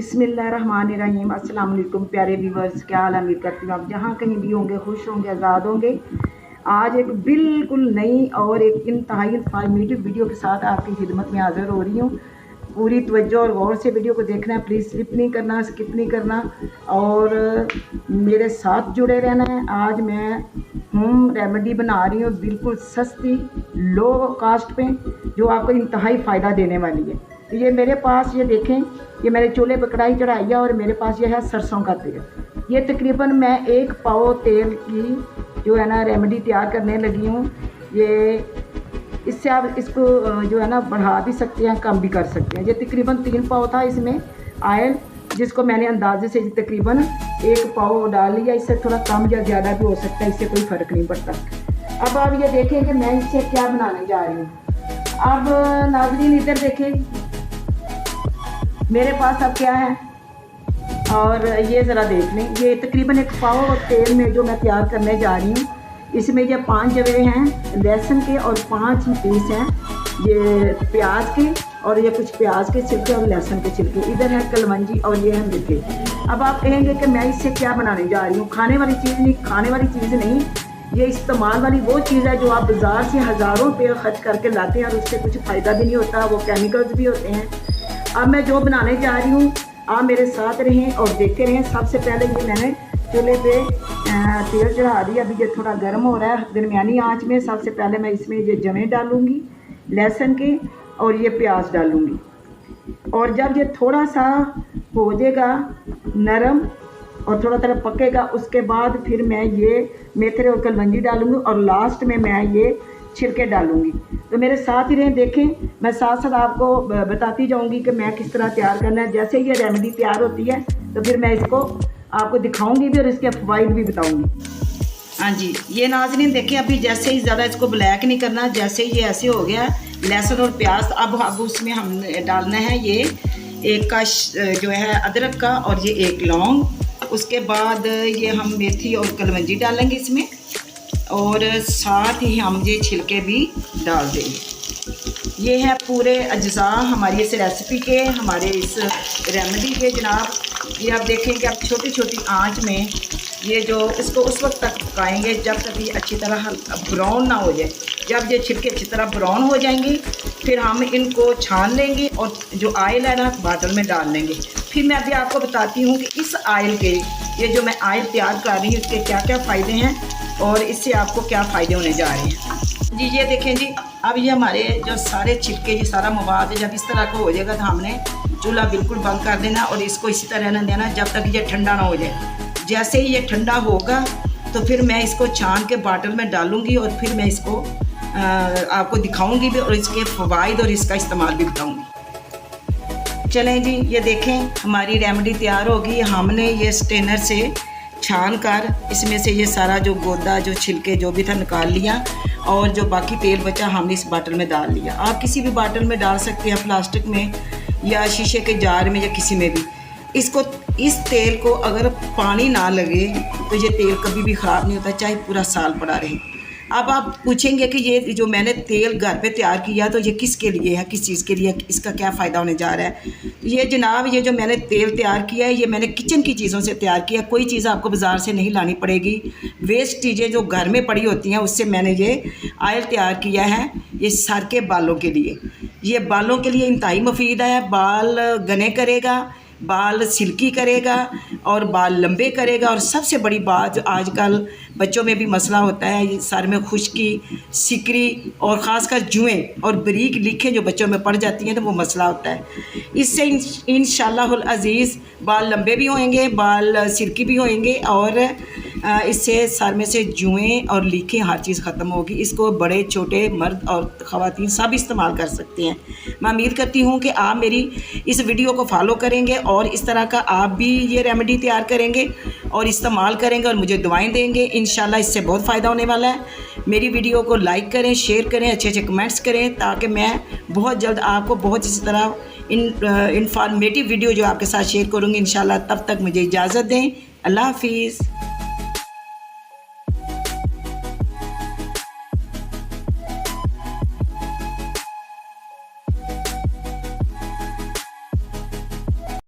बिस्मिल्लाहिर्रहमानिर्रहीम। अस्सलाम वालेकुम प्यारे व्यूवर्स, क्या हाल है? उम्मीद करती हूँ आप जहाँ कहीं भी होंगे खुश होंगे, आज़ाद होंगे। आज एक बिल्कुल नई और एक इंतहाई इंफॉर्मेटिव वीडियो के साथ आपकी खिदमत में हाज़िर हो रही हूँ। पूरी तवज्जो और गौर से वीडियो को देखना है, प्लीज़ स्लिप नहीं करना, स्किप नहीं करना और मेरे साथ जुड़े रहना है। आज मैं होम रेमेडी बना रही हूँ बिल्कुल सस्ती लो कास्ट पे, जो आपको इंतहाई फ़ायदा देने वाली है। तो ये मेरे पास, ये देखें, ये मैंने चूल्हे पर कढ़ाई चढ़ाई है और मेरे पास ये है सरसों का तेल। ये तकरीबन मैं 1 पाव तेल की जो है ना रेमेडी तैयार करने लगी हूँ। ये इससे आप इसको जो है ना बढ़ा भी सकते हैं, कम भी कर सकते हैं। ये तकरीबन 3 पाव था इसमें आयल, जिसको मैंने अंदाजे से तकरीबन 1 पाव डाल लिया। इससे थोड़ा कम या ज़्यादा भी हो सकता है, इससे कोई फ़र्क नहीं पड़ता। अब आप ये देखें कि मैं इससे क्या बनाने जा रही हूँ। अब नाज़रीन इधर देखें, मेरे पास अब क्या है, और ये ज़रा देख लें। ये तकरीबन 1 पाव तेल में जो मैं तैयार करने जा रही हूँ, इसमें ये 5 जवे हैं लहसुन के और 5 ही पीस हैं ये प्याज के, और ये कुछ प्याज के छिलके और लहसुन के छिलके। इधर है कलवंजी और ये है मिर्ची। अब आप कहेंगे कि मैं इससे क्या बनाने जा रही हूँ। खाने वाली चीज़ नहीं, खाने वाली चीज़ नहीं, ये इस्तेमाल वाली वो चीज़ है जो आप बाज़ार से हज़ारों रुपये खर्च करके लाते हैं और उससे कुछ फ़ायदा भी नहीं होता, वो केमिकल्स भी होते हैं। अब मैं जो बनाने जा रही हूँ, आप मेरे साथ रहें और देखते रहें। सबसे पहले ये मैंने चूल्हे पे तेल चढ़ा दिया, अभी ये थोड़ा गर्म हो रहा है दरमियानी आंच में। सबसे पहले मैं इसमें ये जवे डालूँगी लहसुन के और ये प्याज डालूँगी, और जब ये थोड़ा सा हो जाएगा नरम और थोड़ा थोड़ा पकेगा, उसके बाद फिर मैं ये मेथरे और कलवंजी डालूँगी और लास्ट में मैं ये छिलके डालूँगी। तो मेरे साथ ही रहें, देखें, मैं साथ साथ आपको बताती जाऊँगी कि मैं किस तरह तैयार करना है। जैसे ये रेमेडी तैयार होती है तो फिर मैं इसको आपको दिखाऊँगी भी और इसके फ़वाइद भी बताऊँगी। हाँ जी, ये नाज़रीन देखें, अभी जैसे ही ज़्यादा इसको ब्लैक नहीं करना, जैसे ही ये ऐसे हो गया लहसुन और प्याज, अब उसमें हम डालना है ये 1 का जो है अदरक का और ये 1 लौंग। उसके बाद ये हम मेथी और कलवंजी डालेंगे इसमें, और साथ ही हम ये छिलके भी डाल देंगे। ये है पूरे अज्जा हमारी इस रेसिपी के, हमारे इस रेमेडी के जनाब। ये आप देखें कि आप छोटी छोटी आंच में ये जो इसको उस वक्त तक पकाएंगे जब तक ये अच्छी तरह ब्राउन ना हो जाए। जब ये छिलके अच्छी तरह ब्राउन हो जाएंगे फिर हम इनको छान लेंगे और जो आयल है ना बाटल में डाल लेंगे। फिर मैं अभी आपको बताती हूँ कि इस आयल के, ये जो मैं आयल तैयार कर रही हूँ, इसके क्या क्या फ़ायदे हैं और इससे आपको क्या फ़ायदे होने जा रहे हैं जी। ये देखें जी, अब ये हमारे जो सारे छिलके, ये सारा मवाद है, जब इस तरह का हो जाएगा तो हमने चूल्हा बिल्कुल बंद कर देना और इसको इसी तरह रहने देना जब तक ये ठंडा ना हो जाए। जैसे ही ये ठंडा होगा तो फिर मैं इसको छान के बाटल में डालूँगी और फिर मैं इसको आपको दिखाऊँगी भी और इसके फ़वाइद और इसका इस्तेमाल भी बताऊँगी। चलें जी, ये देखें हमारी रेमेडी तैयार होगी। हमने ये स्ट्रेनर से छान कर इसमें से ये सारा जो गोदा, जो छिलके जो भी था निकाल लिया, और जो बाकी तेल बचा हमने इस बाटल में डाल लिया। आप किसी भी बाटल में डाल सकते हैं, प्लास्टिक में या शीशे के जार में या किसी में भी। इस तेल को अगर पानी ना लगे तो ये तेल कभी भी ख़राब नहीं होता, चाहे पूरा साल पड़ा रहे। अब आप पूछेंगे कि ये जो मैंने तेल घर पे तैयार किया तो ये किसके लिए है, किस चीज़ के लिए, इसका क्या फ़ायदा होने जा रहा है। ये जनाब, ये जो मैंने तेल तैयार किया है ये मैंने किचन की चीज़ों से तैयार किया। कोई चीज़ आपको बाज़ार से नहीं लानी पड़ेगी। वेस्ट चीज़ें जो घर में पड़ी होती हैं उससे मैंने ये आयल तैयार किया है। ये सर के बालों के लिए, ये बालों के लिए इंतहाई मुफीद है। बाल घने करेगा, बाल सिल्की करेगा और बाल लंबे करेगा। और सबसे बड़ी बात, आजकल बच्चों में भी मसला होता है सर में खुश्की, सिकरी और ख़ासकर जुएँ और बारीक लीखें जो बच्चों में पड़ जाती हैं तो वो मसला होता है। इससे इंशाअल्लाहुल अज़ीज़ बाल लंबे भी होंगे, बाल सिल्की भी होंगे और इससे सर में से जुएँ और लीखें हर चीज़ ख़त्म होगी। इसको बड़े छोटे मर्द और ख़वातीन सब इस्तेमाल कर सकते हैं। मैं उम्मीद करती हूँ कि आप मेरी इस वीडियो को फॉलो करेंगे और इस तरह का आप भी ये रेमेडी तैयार करेंगे और इस्तेमाल करेंगे और मुझे दुआएं देंगे। इंशाल्लाह इससे बहुत फ़ायदा होने वाला है। मेरी वीडियो को लाइक करें, शेयर करें, अच्छे अच्छे कमेंट्स करें, ताकि मैं बहुत जल्द आपको बहुत इसी तरह इंफॉर्मेटिव वीडियो जो आपके साथ शेयर करूँगी इंशाल्लाह। तब तक मुझे इजाज़त दें। अल्लाह हाफिज़।